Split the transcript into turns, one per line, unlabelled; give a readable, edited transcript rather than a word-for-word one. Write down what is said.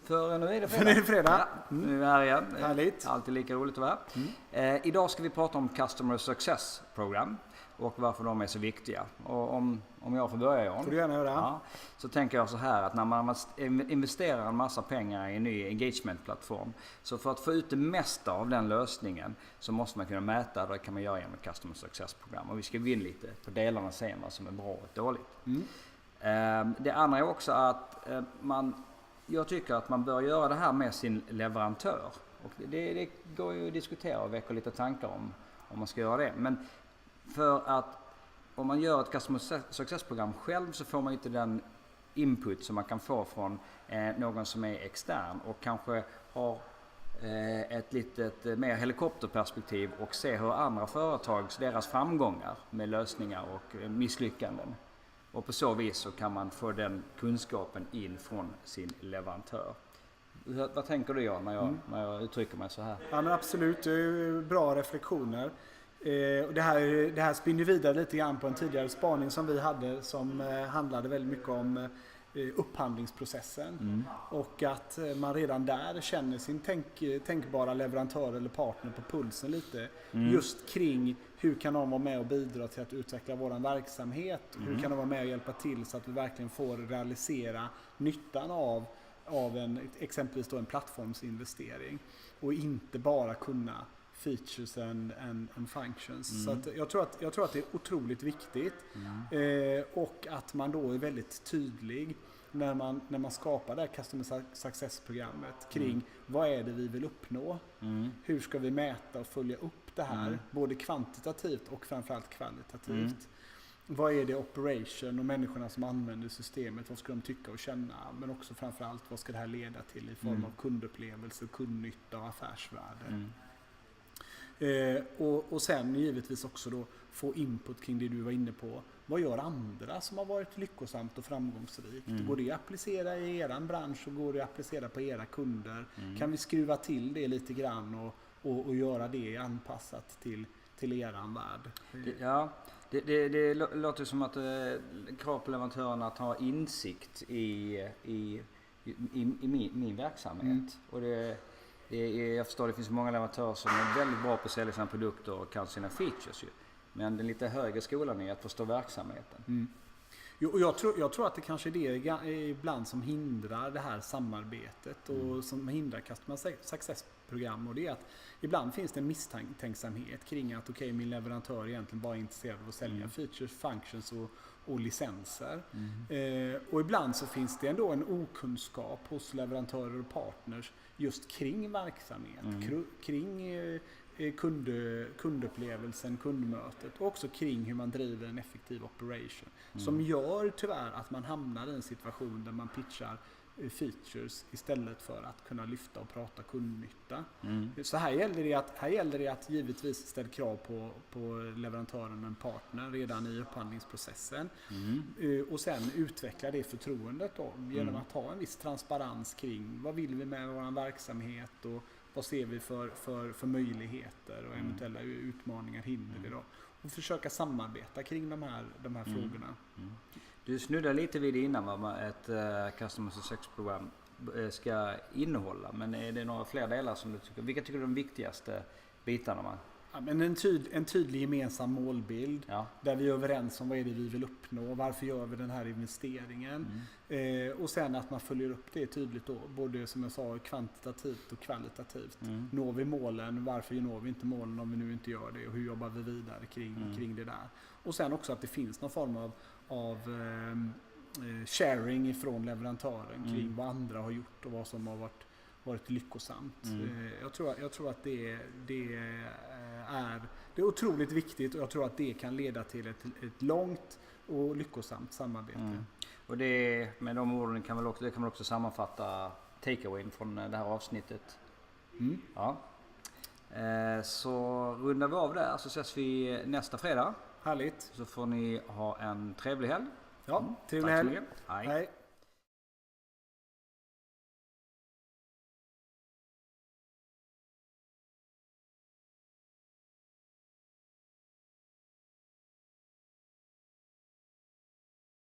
För nu är det fredag.
För nu är det fredag.
Nu är vi här igen.
Härligt.
Alltid lika roligt att vara här. Idag ska vi prata om Customer Success Program och varför de är så viktiga. Och om jag får börja, Jan.
Får du gärna göra.
Ja, så tänker jag så här att när man investerar en massa pengar i en ny engagement-plattform, så för att få ut det mesta av den lösningen så måste man kunna mäta, och det kan man göra genom ett Customer Success Program. Och vi ska gå in lite på delarna och se vad som är bra och dåligt. Det andra är också att jag tycker att man bör göra det här med sin leverantör. Och det går ju att diskutera och väcka lite tankar om man ska göra det. Men för att om man gör ett Customer Success-program själv så får man inte den input som man kan få från någon som är extern och kanske har ett litet mer helikopterperspektiv och se hur andra företags, deras framgångar med lösningar och misslyckanden. Och på så vis så kan man få den kunskapen in från sin leverantör. Vad tänker du, Jan, när jag uttrycker mig så här?
Ja, men absolut, det är bra reflektioner. Och det här spinner vidare lite grann på en tidigare spaning som vi hade som handlade väldigt mycket om upphandlingsprocessen. Och att man redan där känner sin tänkbara leverantör eller partner på pulsen lite. Just kring hur kan de vara med och bidra till att utveckla vår verksamhet. Hur kan de vara med och hjälpa till så att vi verkligen får realisera nyttan av exempelvis då en plattformsinvestering. Och inte bara kunna features and functions. Så att jag tror att det är otroligt viktigt. Och att man då är väldigt tydlig när man skapar det här Customer Success-programmet kring vad är det vi vill uppnå. Hur ska vi mäta och följa upp det här, både kvantitativt och framförallt kvalitativt. Vad är det operation och människorna som använder systemet, vad ska de tycka och känna, men också framförallt vad ska det här leda till i form av kundupplevelse, kundnytta och affärsvärde. Och sen givetvis också då få input kring det du var inne på. Vad gör andra som har varit lyckosamt och framgångsrikt? Går det att applicera i eran bransch och går det att applicera på era kunder? Kan vi skruva till det lite grann och göra det anpassat till eran värld?
Det låter som att krav på leverantörerna att ha insikt i min verksamhet. Och jag förstår, det finns många leverantörer som är väldigt bra på att sälja sina produkter och kan sina features ju. Men den lite högre skolan är att förstå verksamheten.
Och jag tror att det kanske är det ibland som hindrar det här samarbetet och som hindrar Customer Success-program. Och det är att ibland finns det en misstänksamhet kring att min leverantör är egentligen bara intresserad av att sälja features, functions och licenser. Och ibland så finns det ändå en okunskap hos leverantörer och partners just kring verksamhet, kring kundupplevelsen, kundmötet och också kring hur man driver en effektiv operation. Som gör tyvärr att man hamnar i en situation där man pitchar features istället för att kunna lyfta och prata kundnytta. Så här gäller det att givetvis ställa krav på leverantören och en partner redan i upphandlingsprocessen. Och sen utveckla det förtroendet då, genom att ha en viss transparens kring vad vill vi med vår verksamhet och vad ser vi för möjligheter och eventuella utmaningar, hinder idag. Och försöka samarbeta kring de här frågorna.
Du snuddade lite vid det innan vad ett Customer Success-program ska innehålla. Men är det några fler delar som du tycker? Vilka tycker du är de viktigaste bitarna?
Ja, men en tydlig gemensam målbild där vi är överens om vad är det vi vill uppnå, varför gör vi den här investeringen och sen att man följer upp det tydligt då, både som jag sa kvantitativt och kvalitativt. Når vi målen, varför når vi inte målen om vi nu inte gör det och hur jobbar vi vidare kring det där. Och sen också att det finns någon form av sharing ifrån leverantören kring vad andra har gjort och vad som har varit lyckosamt. Jag tror att det är otroligt viktigt och jag tror att det kan leda till ett långt och lyckosamt samarbete.
Och det, med de orden kan man också sammanfatta takeawayn från det här avsnittet. Så rundar vi av där så ses vi nästa fredag.
Härligt.
Så får ni ha en trevlig helg.
Ja, trevlig helg.
Hej.